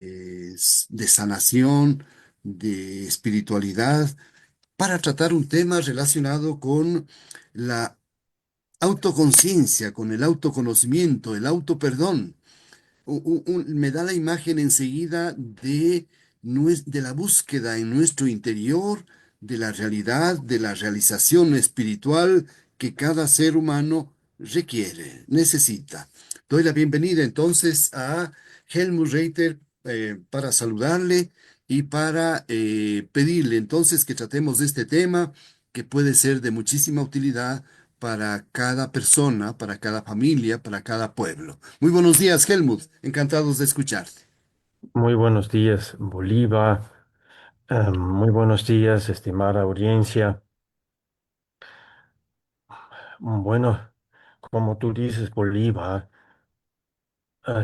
de sanación, de espiritualidad, para tratar un tema relacionado con la autoconciencia, con el autoconocimiento, el autoperdón. Me da la imagen enseguida de la búsqueda en nuestro interior, de la realidad, de la realización espiritual que cada ser humano requiere, necesita. Doy la bienvenida entonces a Helmut Reiter para saludarle y para pedirle entonces que tratemos de este tema que puede ser de muchísima utilidad para cada persona, para cada familia, para cada pueblo. Muy buenos días, Helmut. Encantados de escucharte. Muy buenos días, Bolívar. Muy buenos días, estimada audiencia. Bueno, como tú dices, Bolívar,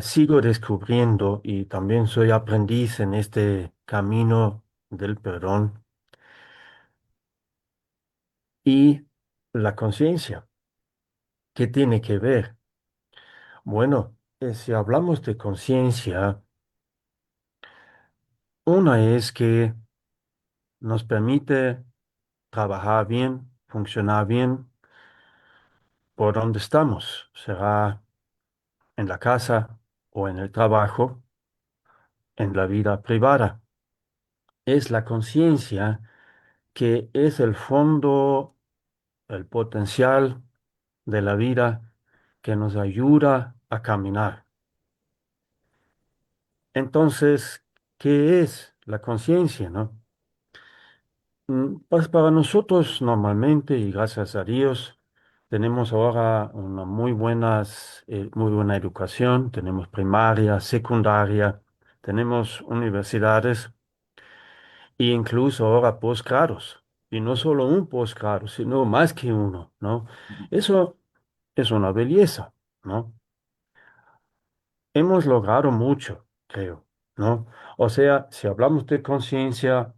sigo descubriendo y también soy aprendiz en este camino del perdón y la conciencia. ¿Qué tiene que ver? Bueno, si hablamos de conciencia, una es que nos permite trabajar bien, funcionar bien por donde estamos. Será en la casa o en el trabajo, en la vida privada. Es la conciencia que es el fondo, el potencial de la vida que nos ayuda a caminar. Entonces, ¿qué es la conciencia, no? Pues para nosotros normalmente, y gracias a Dios, tenemos ahora una muy buena educación, tenemos primaria, secundaria, tenemos universidades e incluso ahora posgrados. Y no solo un posgrado, sino más que uno, ¿no? Eso es una belleza, ¿no? Hemos logrado mucho, creo, ¿no? O sea, si hablamos de conciencia,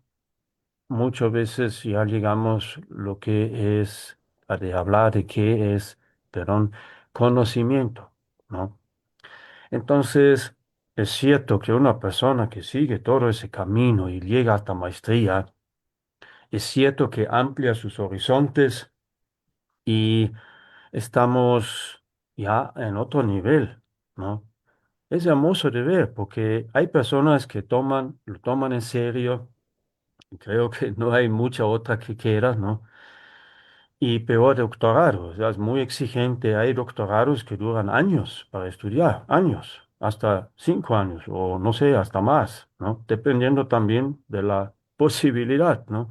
muchas veces ya llegamos lo que es, a de hablar de qué es, perdón, conocimiento, ¿no? Entonces, es cierto que una persona que sigue todo ese camino y llega hasta maestría, es cierto que amplia sus horizontes y estamos ya en otro nivel, ¿no? Es hermoso de ver porque hay personas que lo toman en serio, y creo que no hay mucha otra que quiera, ¿no? Y peor doctorado, o sea, es muy exigente. Hay doctorados que duran años para estudiar, años, hasta 5 años o no sé, hasta más, ¿no? Dependiendo también de la posibilidad, ¿no?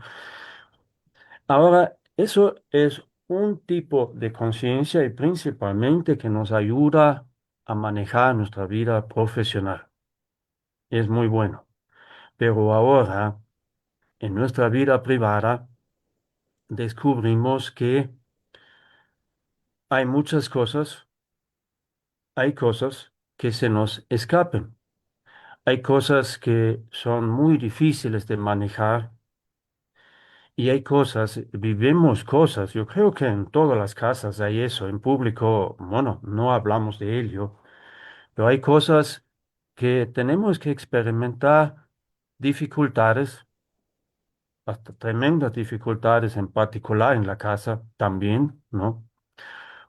Ahora, eso es un tipo de conciencia y principalmente que nos ayuda a manejar nuestra vida profesional. Es muy bueno. Pero ahora, en nuestra vida privada, descubrimos que hay muchas cosas, hay cosas que se nos escapen. Hay cosas que son muy difíciles de manejar y hay cosas, vivimos cosas. Yo creo que en todas las casas hay eso. En público, bueno, no hablamos de ello. Pero hay cosas que tenemos que experimentar dificultades, hasta tremendas dificultades, en particular en la casa también, ¿no?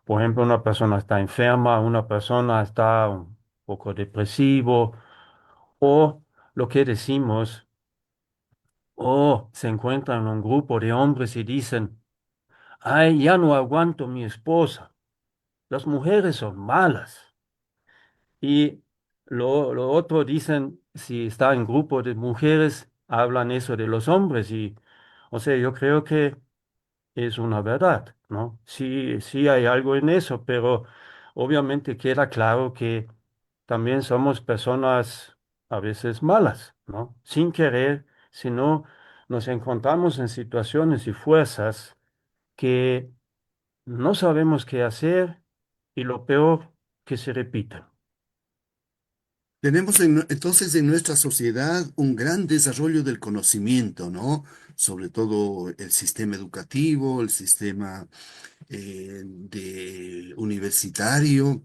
Por ejemplo, una persona está enferma, una persona está un poco depresivo, o lo que decimos, o se encuentran en un grupo de hombres y dicen, ay, ya no aguanto mi esposa, las mujeres son malas. Y lo otro dicen, si está en grupo de mujeres, hablan eso de los hombres y, o sea, yo creo que es una verdad, ¿no? Sí, sí hay algo en eso, pero obviamente queda claro que también somos personas a veces malas, ¿no? Sin querer, sino nos encontramos en situaciones y fuerzas que no sabemos qué hacer y lo peor que se repiten. Tenemos entonces en nuestra sociedad un gran desarrollo del conocimiento, ¿no? Sobre todo el sistema educativo, el sistema universitario.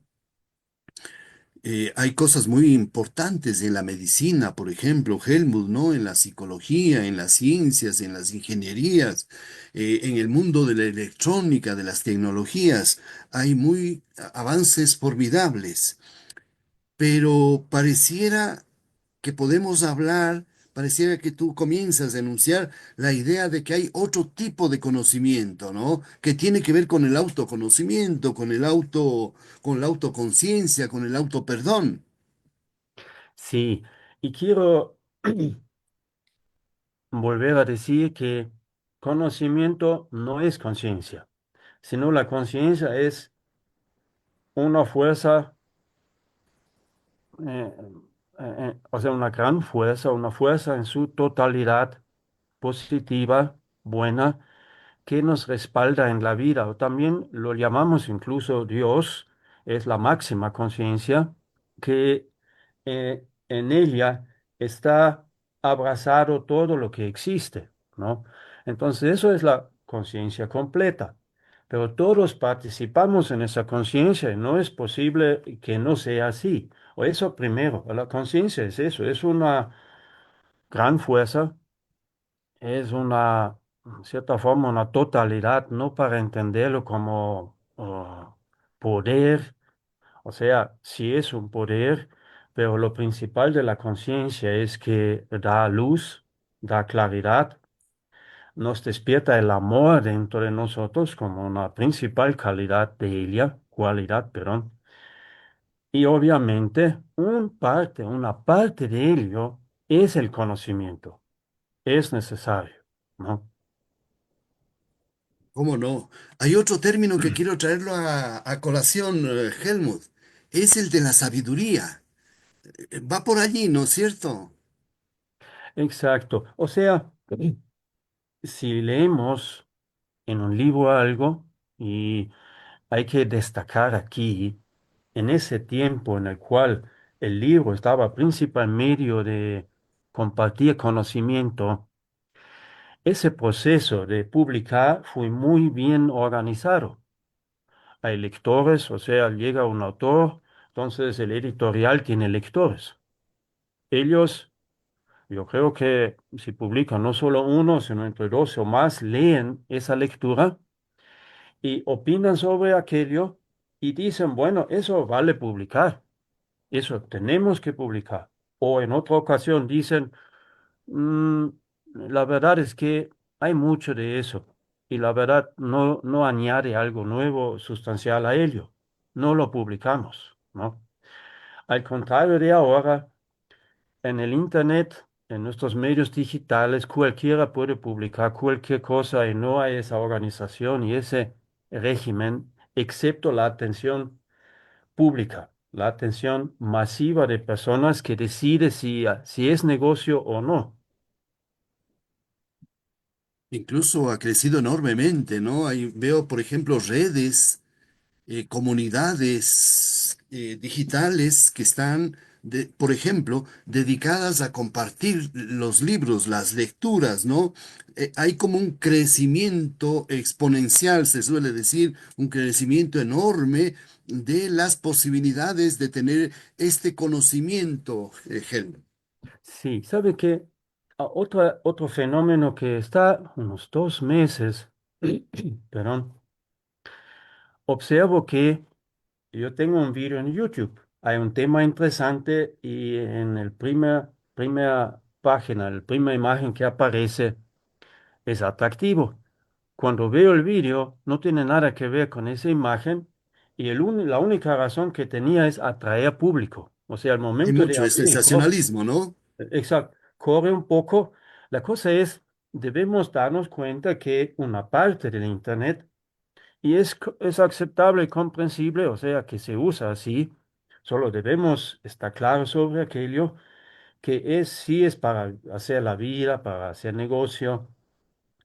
Hay cosas muy importantes en la medicina, por ejemplo, Helmut, ¿no? En la psicología, en las ciencias, en las ingenierías, en el mundo de la electrónica, de las tecnologías. Hay muy avances formidables, pero pareciera que podemos hablar, pareciera que tú comienzas a enunciar la idea de que hay otro tipo de conocimiento, ¿no? Que tiene que ver con el autoconocimiento, con la autoconciencia, con el autoperdón. Sí, y quiero volver a decir que conocimiento no es conciencia, sino la conciencia es una fuerza, eh, o sea, una gran fuerza, una fuerza en su totalidad positiva, buena, que nos respalda en la vida, o también lo llamamos incluso Dios, es la máxima conciencia, que en ella está abrazado todo lo que existe, ¿no? Entonces eso es la conciencia completa. Pero todos participamos en esa conciencia y no es posible que no sea así. O eso primero, la conciencia es eso, es una gran fuerza, es una, en cierta forma, una totalidad, no para entenderlo como poder, o sea, sí es un poder, pero lo principal de la conciencia es que da luz, da claridad, nos despierta el amor dentro de nosotros como una principal calidad de ella, cualidad, perdón. Y obviamente, una parte de ello es el conocimiento, es necesario, ¿no? ¿Cómo no? Hay otro término que quiero traerlo a colación, Helmut. Es el de la sabiduría. Va por allí, ¿no es cierto? Exacto. O sea, si leemos en un libro algo, y hay que destacar aquí, en ese tiempo en el cual el libro estaba principal medio de compartir conocimiento, ese proceso de publicar fue muy bien organizado. Hay lectores, o sea, llega un autor, entonces el editorial tiene lectores. Ellos, yo creo que si publican no solo uno, sino entre dos o más, leen esa lectura y opinan sobre aquello y dicen, bueno, eso vale publicar, eso tenemos que publicar. O en otra ocasión dicen, "Mm, la verdad es que hay mucho de eso y la verdad no añade algo nuevo, sustancial a ello. No lo publicamos, ¿no? Al contrario de ahora, en el Internet, en nuestros medios digitales, cualquiera puede publicar cualquier cosa y no hay esa organización y ese régimen, excepto la atención pública, la atención masiva de personas que decide si es negocio o no. Incluso ha crecido enormemente, ¿no? Veo, por ejemplo, redes, comunidades digitales que están, por ejemplo, dedicadas a compartir los libros, las lecturas, ¿no? Hay como un crecimiento exponencial, se suele decir, un crecimiento enorme de las posibilidades de tener este conocimiento, Helmut. Sí, ¿sabe qué? Otro fenómeno que está unos 2 meses, perdón, observo que yo tengo un video en YouTube. Hay un tema interesante y en el primera página, la primera imagen que aparece es atractivo. Cuando veo el video, no tiene nada que ver con esa imagen y la única razón que tenía es atraer público. O sea, al Hay momento de mucho abrir, sensacionalismo, ¿no? exacto, corre un poco. La cosa es, debemos darnos cuenta que una parte del Internet y es aceptable y comprensible, o sea, que se usa así. Solo debemos estar claros sobre aquello que sí es para hacer la vida, para hacer negocio.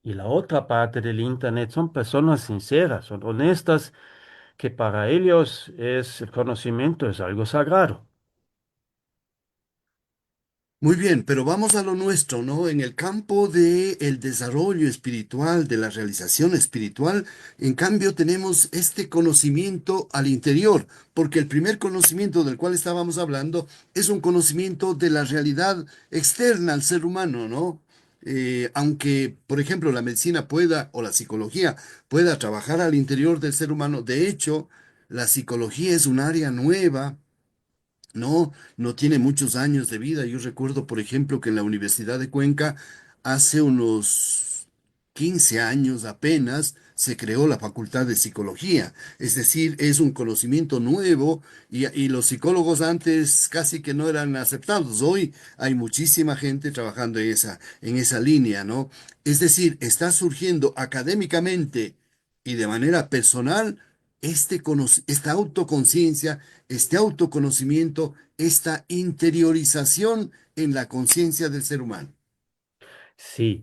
Y la otra parte del Internet son personas sinceras, son honestas, que para ellos el conocimiento es algo sagrado. Muy bien, pero vamos a lo nuestro, ¿no? En el campo del desarrollo espiritual, de la realización espiritual, en cambio tenemos este conocimiento al interior, porque el primer conocimiento del cual estábamos hablando es un conocimiento de la realidad externa al ser humano, ¿no? Aunque, por ejemplo, la medicina pueda o la psicología pueda trabajar al interior del ser humano, de hecho, la psicología es un área nueva. No, no tiene muchos años de vida. Yo recuerdo, por ejemplo, que en la Universidad de Cuenca, hace unos 15 años apenas, se creó la Facultad de Psicología. Es decir, es un conocimiento nuevo y los psicólogos antes casi que no eran aceptados. Hoy hay muchísima gente trabajando en esa línea, ¿no? Es decir, está surgiendo académicamente y de manera personal esta autoconciencia, este autoconocimiento, esta interiorización en la conciencia del ser humano. Sí,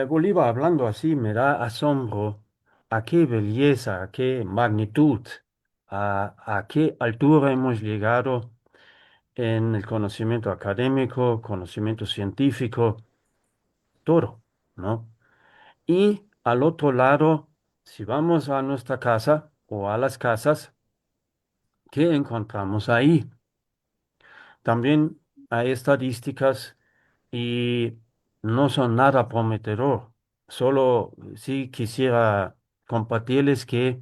Bolívar hablando así me da asombro a qué belleza, a qué magnitud, a qué altura hemos llegado en el conocimiento académico, conocimiento científico, todo, ¿no? Y al otro lado, si vamos a nuestra casa o a las casas, ¿qué encontramos ahí? También hay estadísticas y no son nada prometedor. Solo sí quisiera compartirles que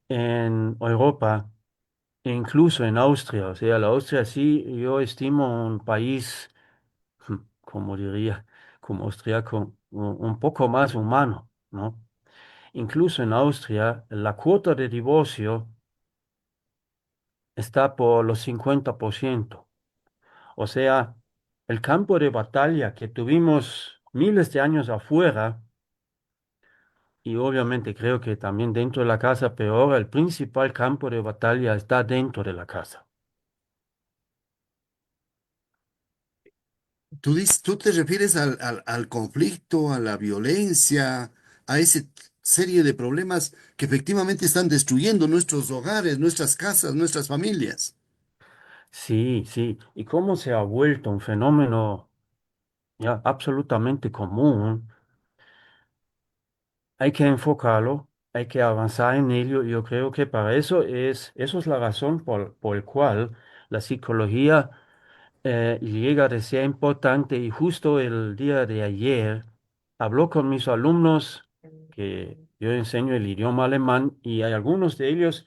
en Europa, e incluso en Austria, o sea, la Austria sí, yo estimo un país, como diría, como austriaco, un poco más humano, ¿no? Incluso en Austria, la cuota de divorcio está por los 50%. O sea, el campo de batalla que tuvimos miles de años afuera, y obviamente creo que también dentro de la casa, pero ahora el principal campo de batalla está dentro de la casa. Tú te refieres al conflicto, a la violencia, a esa serie de problemas que efectivamente están destruyendo nuestros hogares, nuestras casas, nuestras familias. Sí, sí. ¿Y cómo se ha vuelto un fenómeno ya absolutamente común? Hay que enfocarlo, hay que avanzar en ello. Yo creo que para eso es la razón por el cual la psicología llega a ser importante. Y justo el día de ayer habló con mis alumnos que yo enseño el idioma alemán y hay algunos de ellos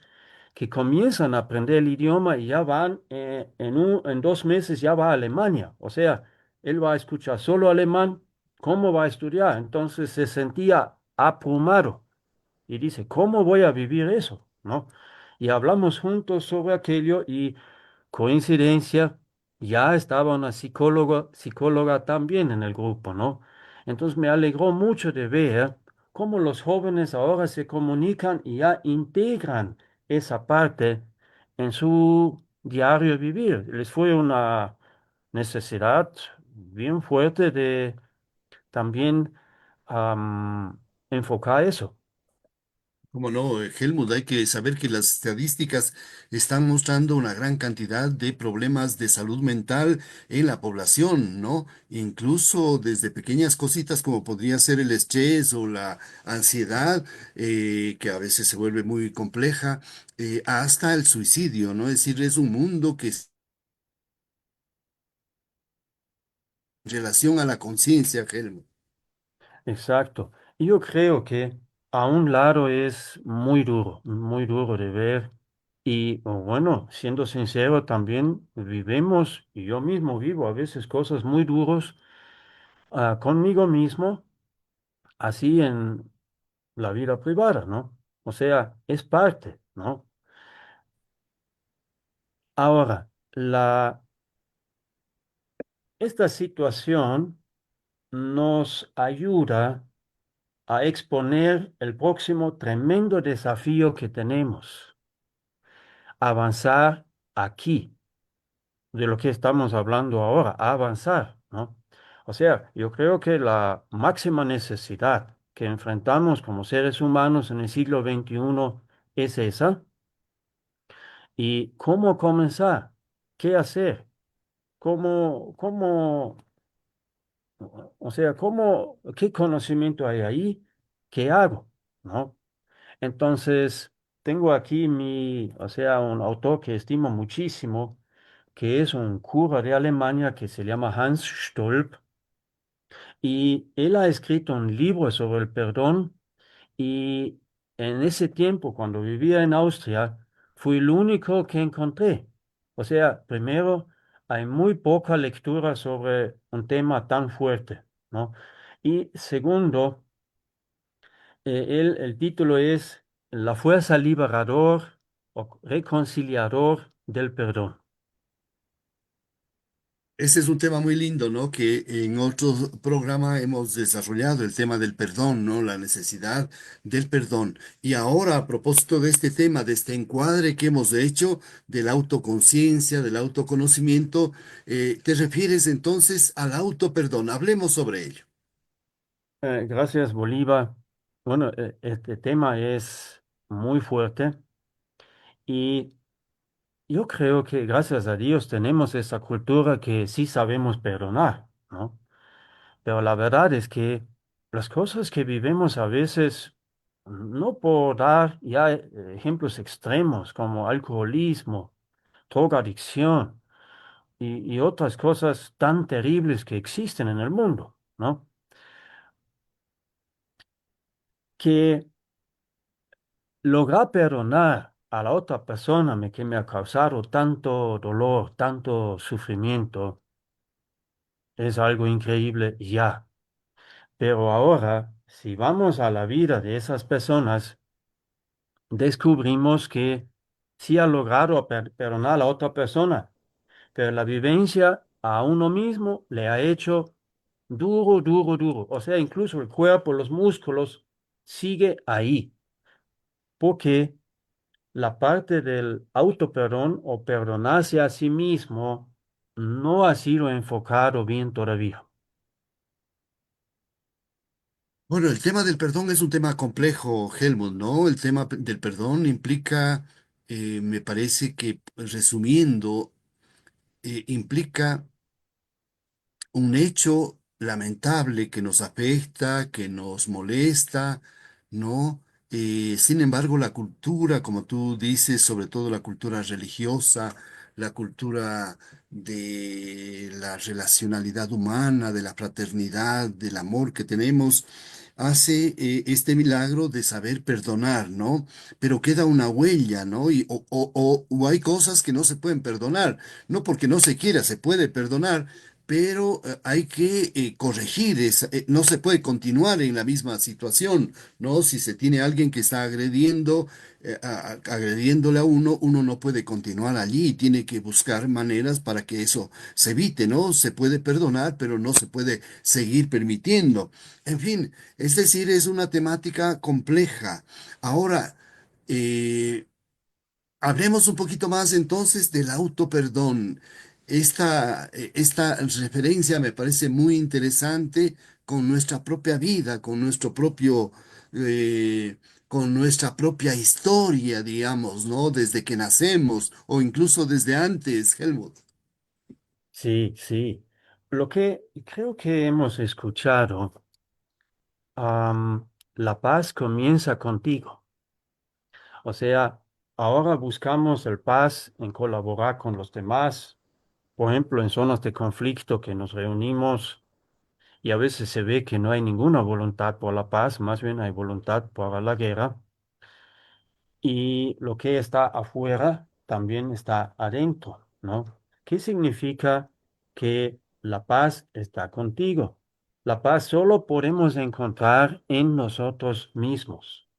que comienzan a aprender el idioma y ya van en 2 meses ya va a Alemania. O sea, él va a escuchar solo alemán. ¿Cómo va a estudiar? Entonces se sentía abrumado y dice, ¿cómo voy a vivir eso? ¿No? Y hablamos juntos sobre aquello y coincidencia, ya estaba una psicóloga también en el grupo, ¿no? Entonces me alegró mucho de ver cómo los jóvenes ahora se comunican y ya integran esa parte en su diario vivir. Les fue una necesidad bien fuerte de también enfocar eso. Cómo no, Helmut, hay que saber que las estadísticas están mostrando una gran cantidad de problemas de salud mental en la población, ¿no? Incluso desde pequeñas cositas como podría ser el estrés o la ansiedad, que a veces se vuelve muy compleja, hasta el suicidio, ¿no? Es decir, es un mundo que es en relación a la conciencia, Helmut. Exacto. Y yo creo que a un lado es muy duro de ver. Y bueno, siendo sincero, también vivimos, y yo mismo vivo a veces cosas muy duras conmigo mismo, así en la vida privada, ¿no? O sea, es parte, ¿no? Ahora, esta situación nos ayuda a exponer el próximo tremendo desafío que tenemos, avanzar aquí, de lo que estamos hablando ahora, avanzar, ¿no? O sea, yo creo que la máxima necesidad que enfrentamos como seres humanos en el siglo XXI es esa. ¿Y cómo comenzar? ¿Qué hacer? ¿cómo, o sea, qué conocimiento hay ahí? ¿Qué hago? ¿No? Entonces, tengo aquí o sea, un autor que estimo muchísimo, que es un cura de Alemania que se llama Hans Stolp, y él ha escrito un libro sobre el perdón, y en ese tiempo, cuando vivía en Austria, fui el único que encontré. O sea, primero, hay muy poca lectura sobre un tema tan fuerte, ¿no? Y segundo, el título es La fuerza liberador o reconciliador del perdón. Ese es un tema muy lindo, ¿no? Que en otro programa hemos desarrollado el tema del perdón, ¿no? La necesidad del perdón. Y ahora, a propósito de este tema, de este encuadre que hemos hecho de la autoconciencia, del autoconocimiento, te refieres entonces al autoperdón. Hablemos sobre ello. Gracias, Bolívar. Bueno, este tema es muy fuerte y yo creo que gracias a Dios tenemos esa cultura que sí sabemos perdonar, ¿no? Pero la verdad es que las cosas que vivimos a veces, no por dar ya ejemplos extremos como alcoholismo, drogadicción y otras cosas tan terribles que existen en el mundo, ¿no? Que lograr perdonar a la otra persona que me ha causado tanto dolor, tanto sufrimiento, es algo increíble ya. Pero ahora, si vamos a la vida de esas personas, descubrimos que sí ha logrado perdonar a la otra persona, pero la vivencia a uno mismo le ha hecho duro, duro, duro. O sea, incluso el cuerpo, los músculos, sigue ahí, porque la parte del autoperdón o perdonarse a sí mismo no ha sido enfocado bien todavía. Bueno, el tema del perdón es un tema complejo, Helmut, ¿no? El tema del perdón implica, me parece que, resumiendo, implica un hecho lamentable que nos afecta, que nos molesta, ¿no? Sin embargo, la cultura, como tú dices, sobre todo la cultura religiosa, la cultura de la relacionalidad humana, de la fraternidad, del amor que tenemos, hace este milagro de saber perdonar, ¿no? Pero queda una huella, ¿no? O hay cosas que no se pueden perdonar, no porque no se quiera, se puede perdonar, pero hay que corregir, no se puede continuar en la misma situación, ¿no? Si se tiene alguien que está agrediendo, agrediéndole a uno, uno no puede continuar allí, tiene que buscar maneras para que eso se evite, ¿no? Se puede perdonar, pero no se puede seguir permitiendo. En fin, es decir, es una temática compleja. Ahora, eh, hablemos un poquito más entonces del autoperdón. Esta referencia me parece muy interesante con nuestra propia vida, con nuestro propio, con nuestra propia historia, digamos, ¿no? Desde que nacemos o incluso desde antes, Helmut. Sí, sí. Lo que creo que hemos escuchado, la paz comienza contigo. O sea, ahora buscamos el paz en colaborar con los demás, por ejemplo, en zonas de conflicto que nos reunimos y a veces se ve que no hay ninguna voluntad por la paz, más bien hay voluntad para la guerra. Y lo que está afuera también está adentro, ¿no? ¿Qué significa que la paz está contigo? La paz solo podemos encontrar en nosotros mismos.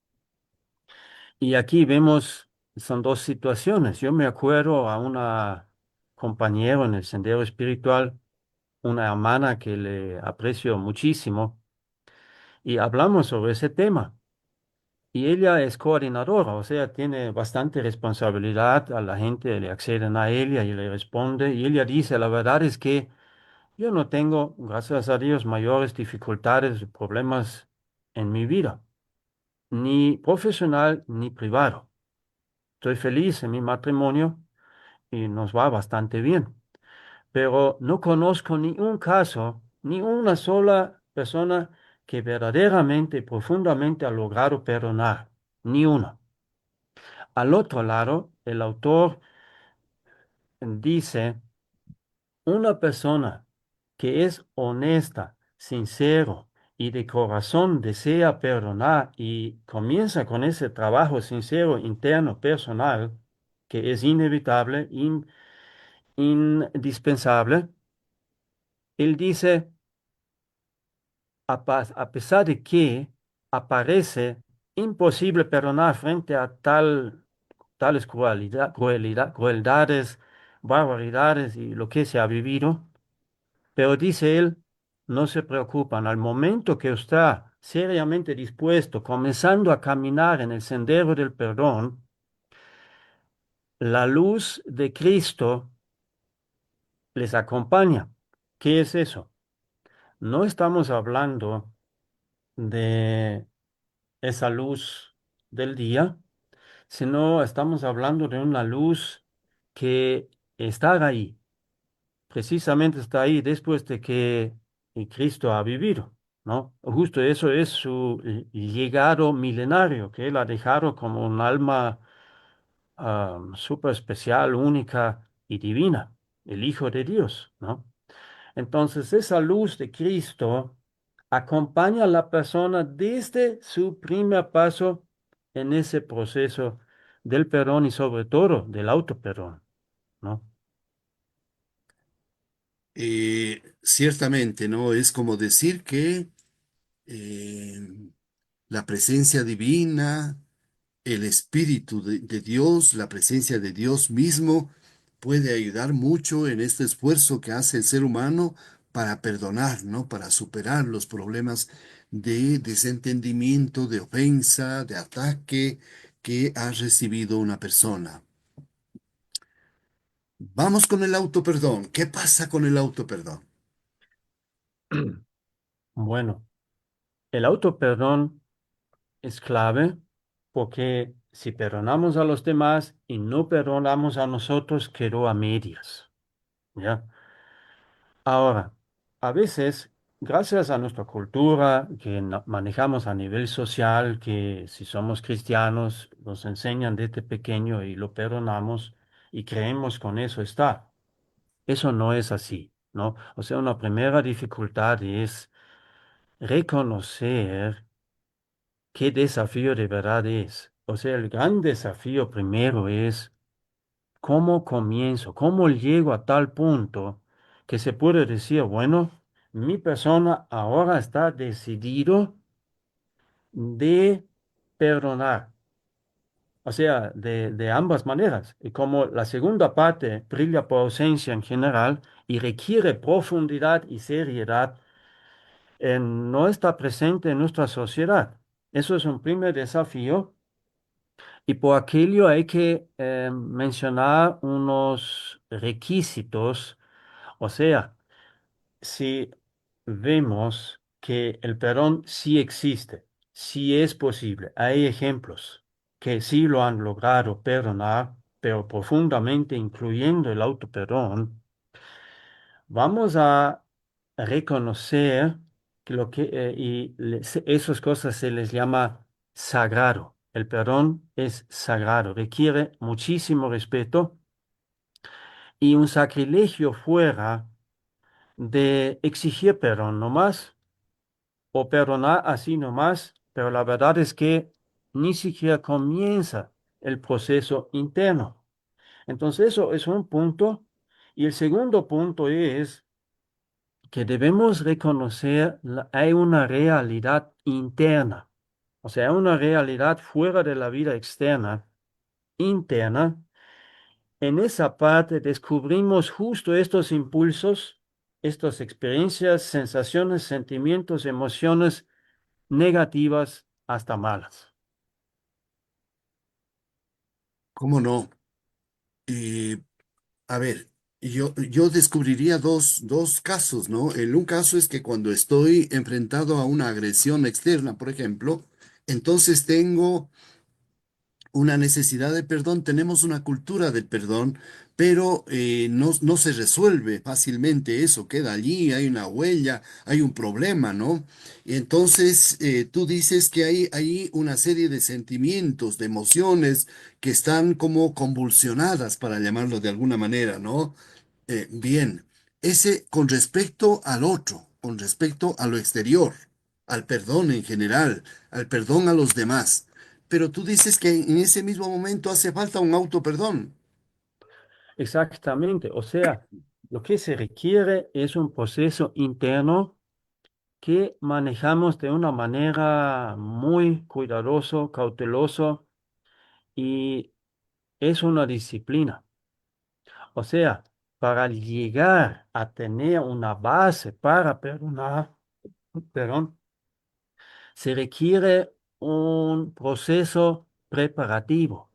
Y aquí vemos, son dos situaciones. Yo me acuerdo a una compañera en el sendero espiritual, una hermana que le aprecio muchísimo, y hablamos sobre ese tema. Y ella es coordinadora, o sea, tiene bastante responsabilidad, a la gente le acceden a ella y le responde. Y ella dice, la verdad es que yo no tengo, gracias a Dios, mayores dificultades y problemas en mi vida, ni profesional ni privado. Estoy feliz en mi matrimonio y nos va bastante bien. pero no conozco ni un caso, ni una sola persona que verdaderamente, profundamente ha logrado perdonar, ni una. Al otro lado, el autor dice, una persona que es honesta, sincero y de corazón desea perdonar y comienza con ese trabajo sincero interno personal, que es inevitable, indispensable, él dice, a pesar de que aparece imposible perdonar frente a tales crueldades, barbaridades y lo que se ha vivido, pero dice él, no se preocupan, al momento que está seriamente dispuesto, comenzando a caminar en el sendero del perdón, la luz de Cristo les acompaña. ¿Qué es eso? No estamos hablando de esa luz del día, sino estamos hablando de una luz que está ahí, precisamente está ahí después de que Cristo ha vivido, ¿no? Justo eso es su legado milenario, que él ha dejado como un alma súper especial, única y divina, el Hijo de Dios, ¿no? Entonces, esa luz de Cristo acompaña a la persona desde su primer paso en ese proceso del perdón y sobre todo del autoperdón, ¿no? Ciertamente, ¿no? Es como decir que eh, la presencia divina, el Espíritu de Dios, la presencia de Dios mismo, puede ayudar mucho en este esfuerzo que hace el ser humano para perdonar, ¿no? Para superar los problemas de desentendimiento, de ofensa, de ataque que ha recibido una persona. Vamos con el autoperdón. ¿Qué pasa con el autoperdón? Bueno, el autoperdón es clave porque si perdonamos a los demás y no perdonamos a nosotros, quedó a medias, ¿ya? Ahora, a veces, gracias a nuestra cultura que manejamos a nivel social, que si somos cristianos nos enseñan desde pequeño y lo perdonamos y creemos con eso está. Eso no es así, ¿no? O sea, una primera dificultad es reconocer qué desafío de verdad es. O sea, el gran desafío primero es cómo comienzo, cómo llego a tal punto que se puede decir, bueno, mi persona ahora está decidido de perdonar. O sea, de ambas maneras. Y como la segunda parte brilla por ausencia en general y requiere profundidad y seriedad, no está presente en nuestra sociedad. Eso es un primer desafío. Y por aquello hay que mencionar unos requisitos. O sea, si vemos que el perdón sí existe, sí es posible, hay ejemplos que sí lo han logrado perdonar, pero profundamente incluyendo el autoperdón, vamos a reconocer que esas cosas se les llama sagrado. El perdón es sagrado, requiere muchísimo respeto y un sacrilegio fuera de exigir perdón nomás o perdonar así nomás, pero la verdad es que ni siquiera comienza el proceso interno. Entonces eso es un punto. Y el segundo punto es que debemos reconocer hay una realidad interna, o sea, una realidad fuera de la vida externa, interna. En esa parte descubrimos justo estos impulsos, estas experiencias, sensaciones, sentimientos, emociones negativas hasta malas. ¿Cómo no? Eh, a ver, yo descubriría dos casos, ¿no? El un caso es que cuando estoy enfrentado a una agresión externa, por ejemplo, entonces tengo una necesidad de perdón, tenemos una cultura del perdón, pero no se resuelve fácilmente eso, queda allí, hay una huella, hay un problema, ¿no? Y entonces tú dices que hay ahí una serie de sentimientos, de emociones que están como convulsionadas, para llamarlo de alguna manera, ¿no? Bien, ese con respecto al otro, con respecto a lo exterior, al perdón en general, al perdón a los demás. Pero tú dices que en ese mismo momento hace falta un auto perdón. Exactamente. O sea, lo que se requiere es un proceso interno que manejamos de una manera muy cuidadoso, cauteloso y es una disciplina. O sea, para llegar a tener una base para perdonar, perdón, se requiere un proceso preparativo.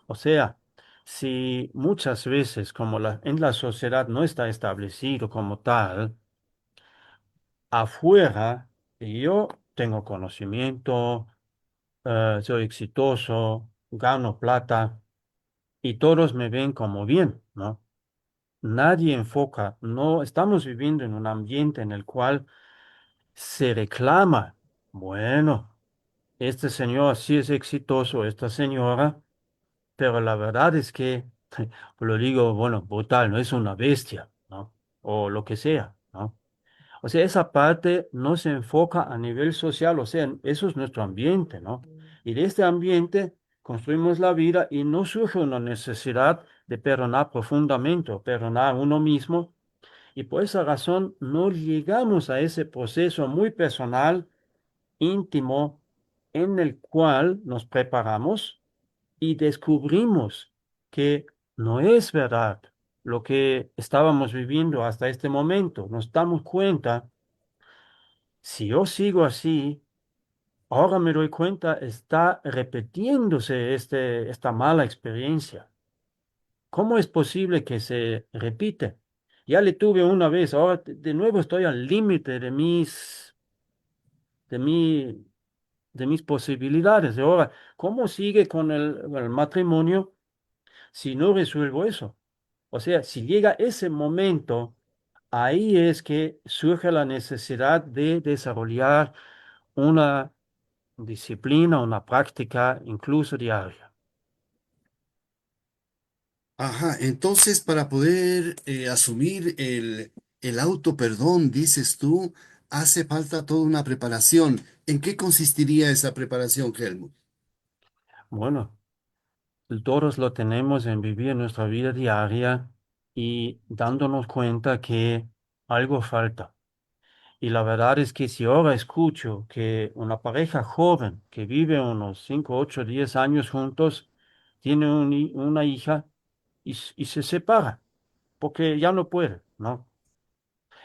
O sea, si muchas veces, como en la sociedad no está establecido como tal, afuera yo tengo conocimiento, soy exitoso, gano plata y todos me ven como bien, ¿no? Nadie enfoca, no estamos viviendo en un ambiente en el cual se reclama, bueno, este señor sí es exitoso, esta señora, pero la verdad es que, lo digo, bueno, brutal, no es una bestia, ¿no? O lo que sea, ¿no? O sea, esa parte no se enfoca a nivel social, o sea, eso es nuestro ambiente, ¿no? Y de este ambiente construimos la vida y no surge una necesidad de perdonar profundamente o perdonar a uno mismo. Y por esa razón no llegamos a ese proceso muy personal, íntimo, en el cual nos preparamos y descubrimos que no es verdad lo que estábamos viviendo hasta este momento. Nos damos cuenta, si yo sigo así, ahora me doy cuenta, está repitiéndose esta mala experiencia. ¿Cómo es posible que se repite? Ya le tuve una vez, ahora de nuevo estoy al límite de mi, de mis posibilidades. Ahora, ¿cómo sigue con el matrimonio si no resuelvo eso? O sea, si llega ese momento, ahí es que surge la necesidad de desarrollar una disciplina, una práctica, incluso diaria. Ajá, entonces para poder asumir el auto perdón, dices tú, hace falta toda una preparación. ¿En qué consistiría esa preparación, Helmut? Bueno, todos lo tenemos en vivir nuestra vida diaria y dándonos cuenta que algo falta. Y la verdad es que si ahora escucho que una pareja joven que vive unos 5, 8, 10 años juntos, tiene una hija y se separa porque ya no puede, ¿no?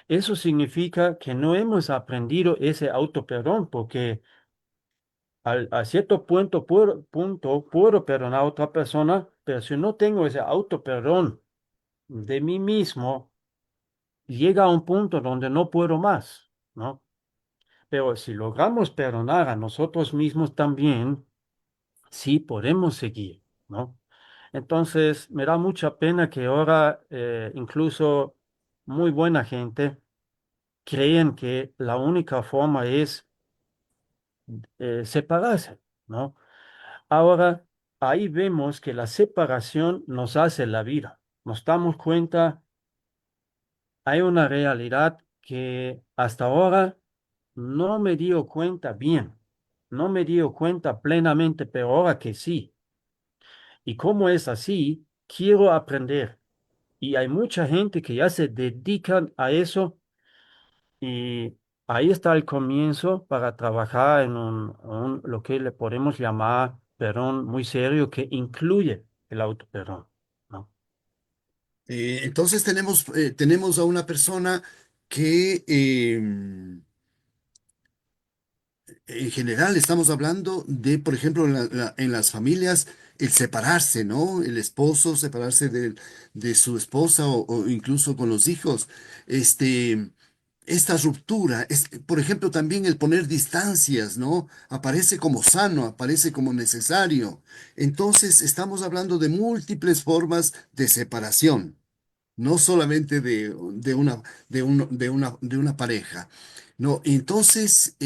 Eso significa que no hemos aprendido ese auto perdón porque a cierto punto puedo perdonar a otra persona, pero si no tengo ese auto perdón de mí mismo, llega a un punto donde no puedo más, ¿no? Pero si logramos perdonar a nosotros mismos también, sí podemos seguir, ¿no? Entonces, me da mucha pena que ahora incluso muy buena gente creen que la única forma es separarse, ¿no? Ahora, ahí vemos que la separación nos hace la vida. Nos damos cuenta, hay una realidad que hasta ahora no me dio cuenta bien, no me dio cuenta plenamente, pero ahora que sí. Y como es así, quiero aprender. Y hay mucha gente que ya se dedican a eso y ahí está el comienzo para trabajar en lo que le podemos llamar perdón muy serio que incluye el autoperdón, ¿no? Entonces tenemos a una persona que en general estamos hablando de, por ejemplo, en las familias, el separarse, ¿no? El esposo separarse de su esposa o incluso con los hijos. Este, esta ruptura, por ejemplo, también el poner distancias, ¿no? Aparece como sano, aparece como necesario. Entonces, estamos hablando de múltiples formas de separación, no solamente de una pareja. No, entonces,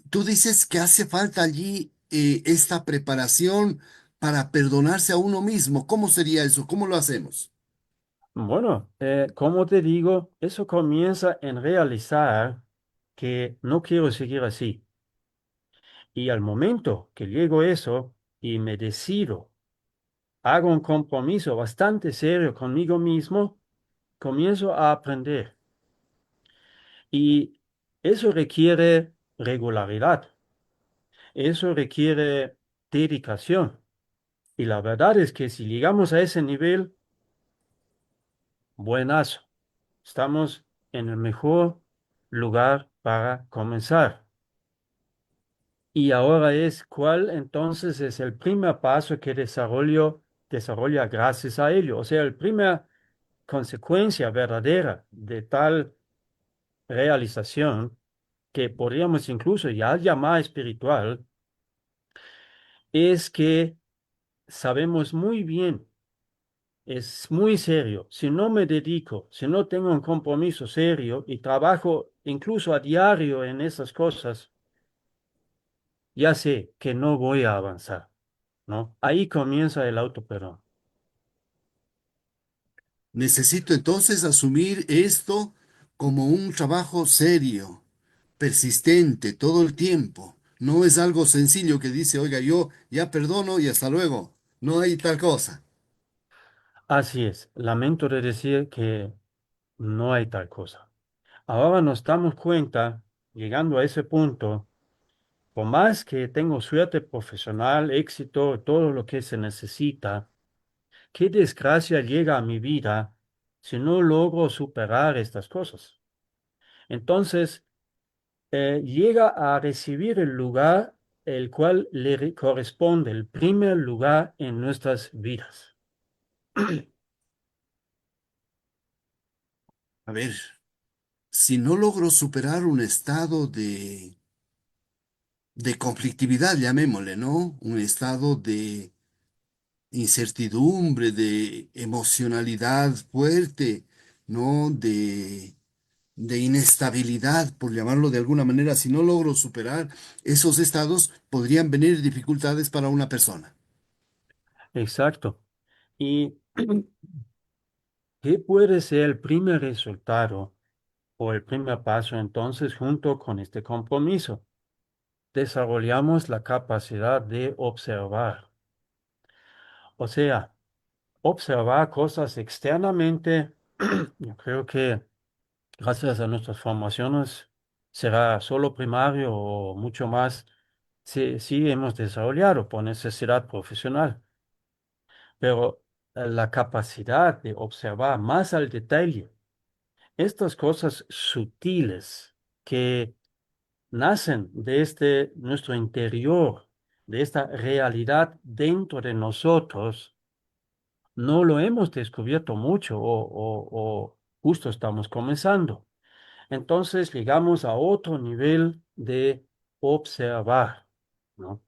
tú dices que hace falta allí esta preparación para perdonarse a uno mismo. ¿Cómo sería eso? ¿Cómo lo hacemos? Bueno, como te digo, eso comienza en realizar que no quiero seguir así. Y al momento que llego a eso y me decido, hago un compromiso bastante serio conmigo mismo, comienzo a aprender. Y eso requiere regularidad, eso requiere dedicación. Y la verdad es que si llegamos a ese nivel, buenazo, estamos en el mejor lugar para comenzar. Y ahora es cuál entonces es el primer paso que desarrolla gracias a ello. O sea, la primera consecuencia verdadera de tal realización, que podríamos incluso ya llamar espiritual, es que sabemos muy bien, es muy serio. Si no me dedico, si no tengo un compromiso serio y trabajo incluso a diario en esas cosas, ya sé que no voy a avanzar, ¿no? Ahí comienza el autoperdón. Necesito entonces asumir esto como un trabajo serio, persistente, todo el tiempo. No es algo sencillo que dice, oiga, yo ya perdono y hasta luego. No hay tal cosa. Así es, lamento de decir que no hay tal cosa. Ahora nos damos cuenta, llegando a ese punto, por más que tengo suerte profesional, éxito, todo lo que se necesita, qué desgracia llega a mi vida si no logro superar estas cosas. Entonces, llega a recibir el lugar el cual corresponde, el primer lugar en nuestras vidas. A ver, si no logro superar un estado de conflictividad, llamémosle, ¿no? Un estado de incertidumbre, de emocionalidad fuerte, ¿no? De inestabilidad, por llamarlo de alguna manera. Si no logro superar esos estados, podrían venir dificultades para una persona. Exacto. ¿Y qué puede ser el primer resultado o el primer paso entonces junto con este compromiso? Desarrollamos la capacidad de observar. O sea, observar cosas externamente, yo creo que gracias a nuestras formaciones será solo primario o mucho más si hemos desarrollado por necesidad profesional. Pero la capacidad de observar más al detalle estas cosas sutiles que nacen de este nuestro interior, de esta realidad dentro de nosotros, no lo hemos descubierto mucho o justo estamos comenzando. Entonces llegamos a otro nivel de observar, ¿no?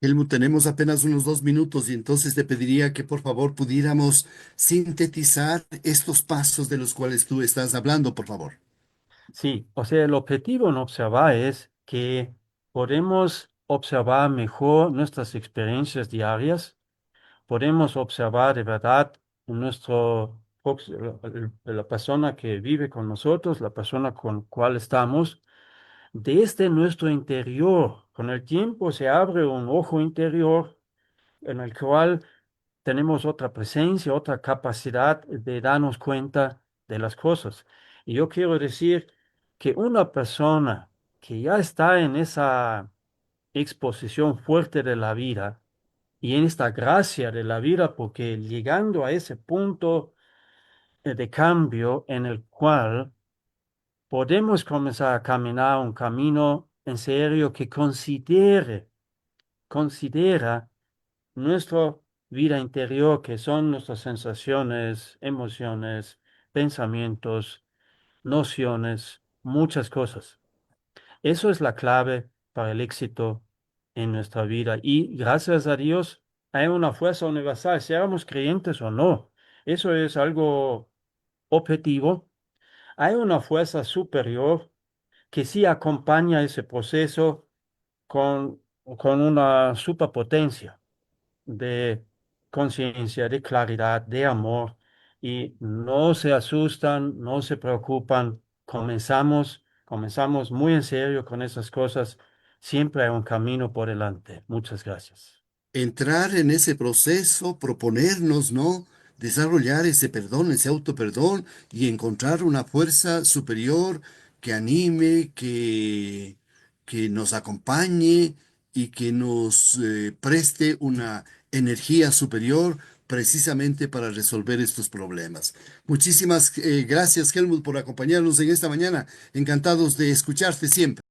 Helmut, tenemos apenas unos 2 minutos y entonces te pediría que por favor pudiéramos sintetizar estos pasos de los cuales tú estás hablando, por favor. Sí, o sea, el objetivo en observar es que podemos observar mejor nuestras experiencias diarias, podemos observar de verdad nuestro, la persona que vive con nosotros, la persona con cual estamos, desde nuestro interior. Con el tiempo se abre un ojo interior en el cual tenemos otra presencia, otra capacidad de darnos cuenta de las cosas. Y yo quiero decir que una persona que ya está en esa exposición fuerte de la vida y en esta gracia de la vida, porque llegando a ese punto de cambio en el cual podemos comenzar a caminar un camino en serio que considera nuestra vida interior, que son nuestras sensaciones, emociones, pensamientos, nociones, muchas cosas. Eso es la clave para el éxito en nuestra vida. Y gracias a Dios hay una fuerza universal, seamos creyentes o no. Eso es algo objetivo. Hay una fuerza superior que sí acompaña ese proceso con una superpotencia de conciencia, de claridad, de amor, y no se asustan, no se preocupan. Comenzamos muy en serio con esas cosas. Siempre hay un camino por delante. Muchas gracias. Entrar en ese proceso, proponernos, ¿no? Desarrollar ese perdón, ese autoperdón y encontrar una fuerza superior que anime, que nos acompañe y que nos preste una energía superior precisamente para resolver estos problemas. Muchísimas gracias, Helmut, por acompañarnos en esta mañana. Encantados de escucharte siempre.